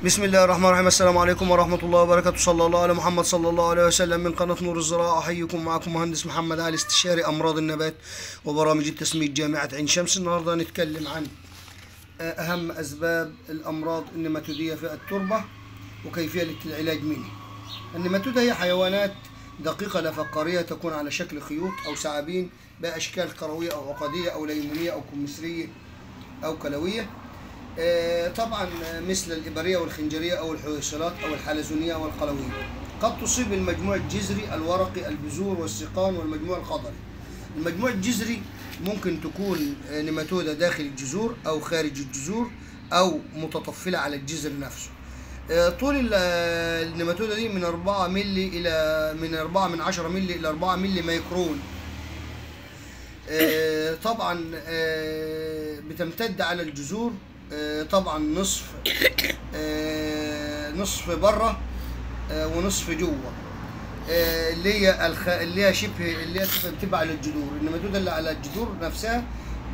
بسم الله الرحمن الرحيم. السلام عليكم ورحمة الله وبركاته. صلى الله على محمد صلى الله عليه وسلم. من قناة نور الزراعة أحييكم، معكم مهندس محمد علي، استشاري أمراض النبات وبرامج التسميد جامعة عين شمس. النهاردة نتكلم عن أهم أسباب الأمراض النماتودية في التربة وكيفية العلاج منها. النماتودة هي حيوانات دقيقة لا فقارية، تكون على شكل خيوط أو ثعابين بأشكال كروية أو عقدية أو ليمونية أو كمثرية أو كلوية. طبعا مثل الإبرية والخنجرية أو الحويصلات أو الحلزونية أو القلوية. قد تصيب المجموع الجذري، الورقي، البذور والسيقان والمجموع الخضري. المجموع الجذري ممكن تكون نماتودة داخل الجذور أو خارج الجذور أو متطفلة على الجذر نفسه. طول النماتودة دي من 4 مللي إلى من 4 من 10 مللي إلى 4 مللي ميكرون. طبعا بتمتد على الجذور. طبعا نصف بره ونصف جوه، اللي هي شبه اللي هي بتبقى على الجذور. النماتودة اللي على الجذور نفسها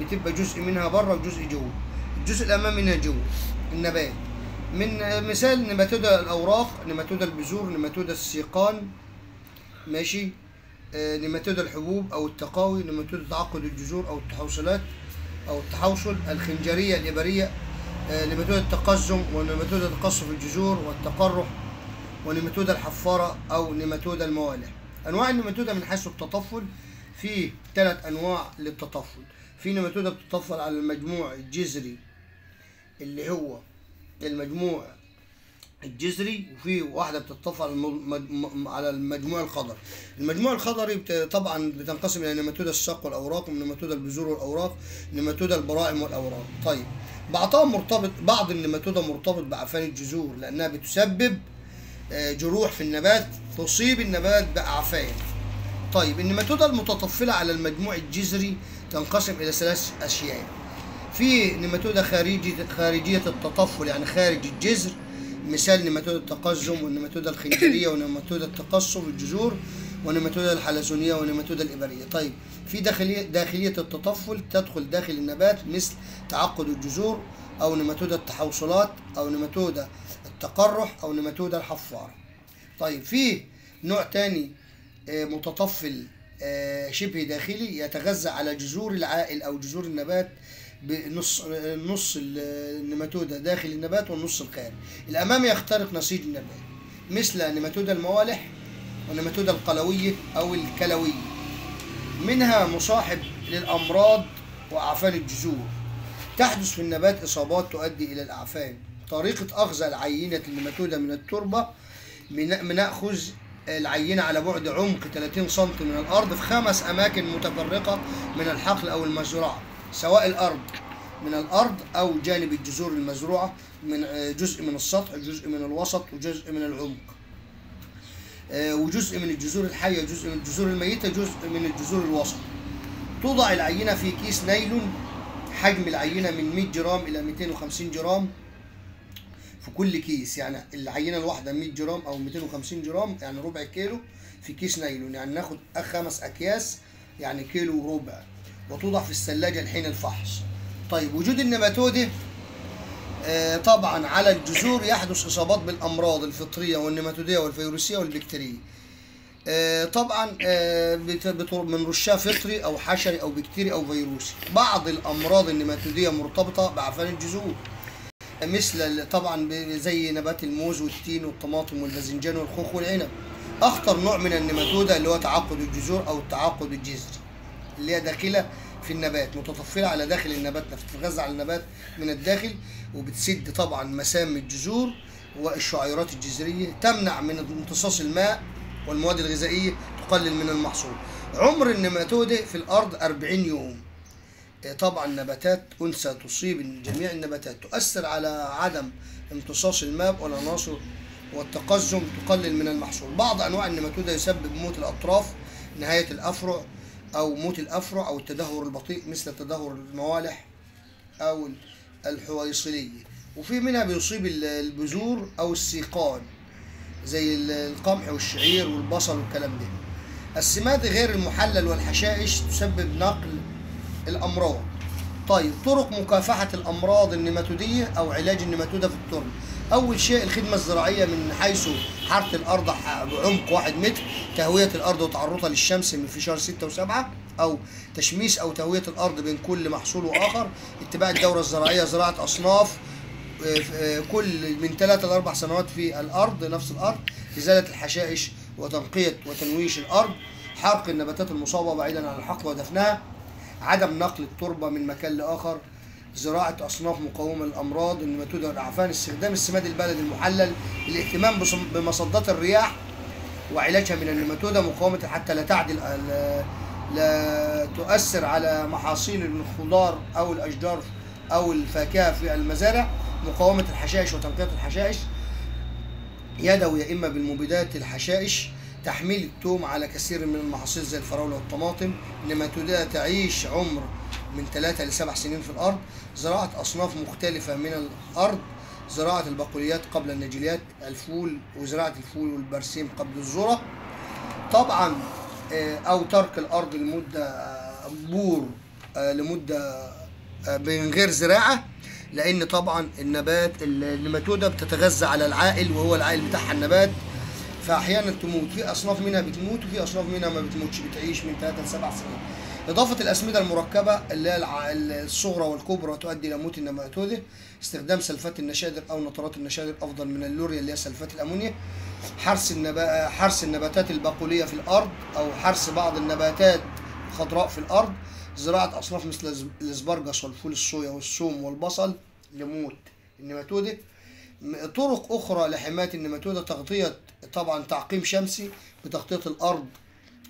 بتبقى جزء منها بره وجزء جوه. الجزء الامامي منها جوه النبات. من مثال نماتودة الاوراق، نماتودة البذور، نماتودة السيقان، ماشي، نماتودة الحبوب او التقاوي، نماتودة تعقد الجذور او التحوصلات او التحوصل، الخنجرية، الإبرية، نماتودة التقزم، ونماتودة تقصف الجذور والتقرح، ونماتودة الحفارة أو نماتودة الموالح. أنواع النماتودة من حيث التطفل، في 3 أنواع للتطفل. في نماتودة بتتطفل على المجموع الجذري اللي هو المجموع الجذري، وفي واحدة بتتطفل على المجموع الخضري. المجموع الخضري طبعا بتنقسم إلى نماتودة الساق والأوراق، ونماتودة البذور والأوراق، نماتودة البرائم والأوراق. طيب، بعض النماتودة مرتبط بعفان الجذور لأنها بتسبب جروح في النبات، تصيب النبات بأعفان. طيب، النماتودة المتطفلة على المجموع الجذري تنقسم إلى 3 أشياء. في نماتودة خارجية التطفل، يعني خارج الجذر، مثال نماتودة التقزم والنماتودة الخنجرية ونماتودة تقصف الجذور ونماتودة الحلزونية ونماتودة الإبرية. طيب، في داخلية التطفل تدخل داخل النبات، مثل تعقد الجذور أو نماتودة التحوصلات أو نماتودة التقرح أو نماتودة الحفارة. طيب، في نوع تاني متطفل شبه داخلي، يتغذى على جذور العائل أو جذور النبات، نص النماتودة داخل النبات والنص الخارجي. الأمامي يخترق نسيج النبات، مثل نماتودة الموالح ونماتودة القلوية أو الكلوية. منها مصاحب للأمراض وأعفان الجذور. تحدث في النبات إصابات تؤدي إلى الأعفان. طريقة أخذ العينة النماتودة من التربة، بنأخذ العينة على بعد عمق 30 سم من الأرض في 5 أماكن متفرقة من الحقل أو المزرعة، سواء من الأرض أو جانب الجذور المزروعة، من جزء من السطح، جزء من الوسط، وجزء من العمق، وجزء من الجذور الحية، جزء من الجذور الميتة، جزء من الجذور الوسط. توضع العينة في كيس نايلون، حجم العينة من 100 جرام إلى 250 جرام في كل كيس. يعني العينة الواحدة 100 جرام أو 250 جرام، يعني ربع كيلو في كيس نايلون، يعني ناخد 5 أكياس، يعني كيلو وربع. وتوضع في الثلاجة لحين الفحص. طيب، وجود النماتودة طبعا على الجذور يحدث إصابات بالأمراض الفطرية والنماتودية والفيروسية والبكتيرية. طبعا من رشاة فطري أو حشري أو بكتيري أو فيروسي. بعض الأمراض النماتودية مرتبطة بعفان الجذور، مثل طبعا زي نبات الموز والتين والطماطم والباذنجان والخوخ والعنب. أخطر نوع من النماتودة اللي هو تعقد الجذور أو التعقد الجذري، اللي هي داخلة في النبات، متطفلة على داخل النبات نفسه، تتغذى على النبات من الداخل، وبتسد طبعا مسام الجذور والشعيرات الجذرية، تمنع من امتصاص الماء والمواد الغذائية، تقلل من المحصول. عمر النماتودة في الأرض 40 يوم. طبعا نباتات أنثى تصيب جميع النباتات، تؤثر على عدم امتصاص الماء والعناصر والتقزم، تقلل من المحصول. بعض أنواع النماتودة يسبب موت الأطراف، نهاية الأفرع أو موت الأفرع أو التدهور البطيء، مثل تدهور الموالح أو الحويصلية. وفي منها بيصيب البذور أو السيقان، زي القمح والشعير والبصل والكلام ده. السماد غير المحلل والحشائش تسبب نقل الأمراض. طيب، طرق مكافحة الأمراض النماتودية أو علاج النماتودة في التربة. اول شيء الخدمه الزراعيه من حيث حاره الارض بعمق 1 متر، تهويه الارض وتعرضها للشمس في شهر 6 و7، او تشميس او تهويه الارض بين كل محصول واخر، اتباع الدوره الزراعيه، زراعه اصناف كل من 3 ل 4 سنوات في الارض نفس الارض، ازاله الحشائش وتنقيه وتنويش الارض، حرق النباتات المصابه بعيدا عن الحقل ودفنها، عدم نقل التربه من مكان لاخر، زراعه اصناف مقاومه للامراض، النباتات والاعفان، استخدام السماد البلدي المحلل، الاهتمام بمصدات الرياح وعلاجها من النماتوده مقاومه حتى لا تعدل لا تؤثر على محاصيل الخضار او الاشجار او الفاكهه في المزارع، مقاومه الحشائش وتنقيه الحشائش يدوي يا اما بالمبيدات الحشائش، تحميل التوم على كثير من المحاصيل زي الفراوله والطماطم، النماتوديه تعيش عمر من 3 ل 7 سنين في الارض، زراعه اصناف مختلفه من الارض، زراعه البقوليات قبل النجيلات، الفول وزراعه الفول والبرسيم قبل الذره، طبعا او ترك الارض لمده بور لمده من غير زراعه، لان طبعا النماتوده بتتغذى على العائل وهو العائل بتاعها النبات، فاحيانا تموت، في اصناف منها بتموت وفي اصناف منها ما بتموتش، بتعيش من 3 ل 7 سنين. اضافه الاسمده المركبه اللي هي الصغرى والكبرى تؤدي الى موت النماتوده، استخدام سلفات النشادر او نترات النشادر افضل من اللوريا اللي هي سلفات الامونيا، حرث النباتات البقوليه في الارض او حرث بعض النباتات الخضراء في الارض، زراعه اصناف مثل الاسبرجس والفول الصويا والثوم والبصل لموت النماتوده. طرق اخرى لحمايه النماتوده، تغطيه طبعا تعقيم شمسي بتغطيه الارض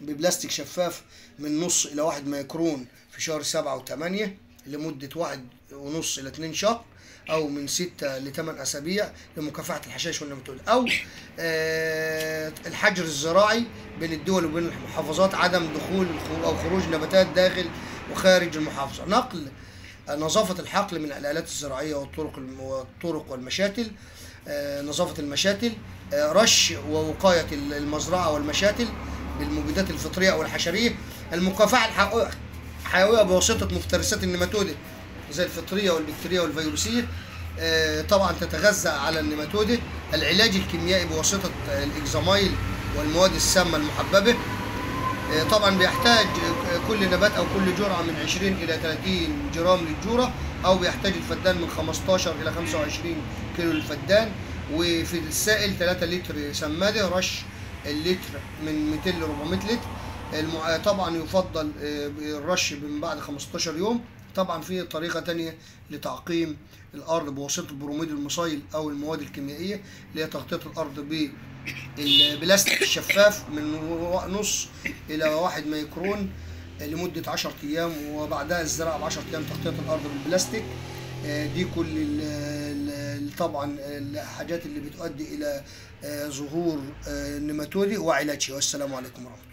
ببلاستيك شفاف من نص الى 1 ميكرون في شهر 7 و8 لمده 1.5 إلى 2 شهر، او من 6 ل 8 اسابيع لمكافحه الحشائش والنماتوده، او الحجر الزراعي بين الدول وبين المحافظات، عدم دخول او خروج نباتات داخل وخارج المحافظه، نقل نظافه الحقل من الالات الزراعيه والطرق والمشاتل، نظافه المشاتل، رش ووقايه المزرعه والمشاتل بالمبيدات الفطريه او الحشريه، المكافحه الحيويه بواسطه مفترسات النماتوده زي الفطريه والبكتيريه والفيروسيه، طبعا تتغذى على النماتوده، العلاج الكيميائي بواسطه الاكزامايل والمواد السامه المحببه، طبعا بيحتاج كل نبات او كل جرعه من 20 الى 30 جرام للجوره، او بيحتاج الفدان من 15 الى 25 كيلو للفدان، وفي السائل 3 لتر سماده، رش اللتر من 200 ل 400 لتر، طبعا يفضل الرش من بعد 15 يوم. طبعا في طريقه ثانيه لتعقيم الارض بواسطه بروميد المصايل او المواد الكيميائيه اللي هي تغطيه الارض بالبلاستيك الشفاف من نص الى 1 ميكرون لمده 10 ايام، وبعدها الزراعه ب 10 ايام تغطيه الارض بالبلاستيك. دي كل طبعا الحاجات اللي بتؤدي الى ظهور النماتودي وعلاجها، والسلام عليكم ورحمه الله.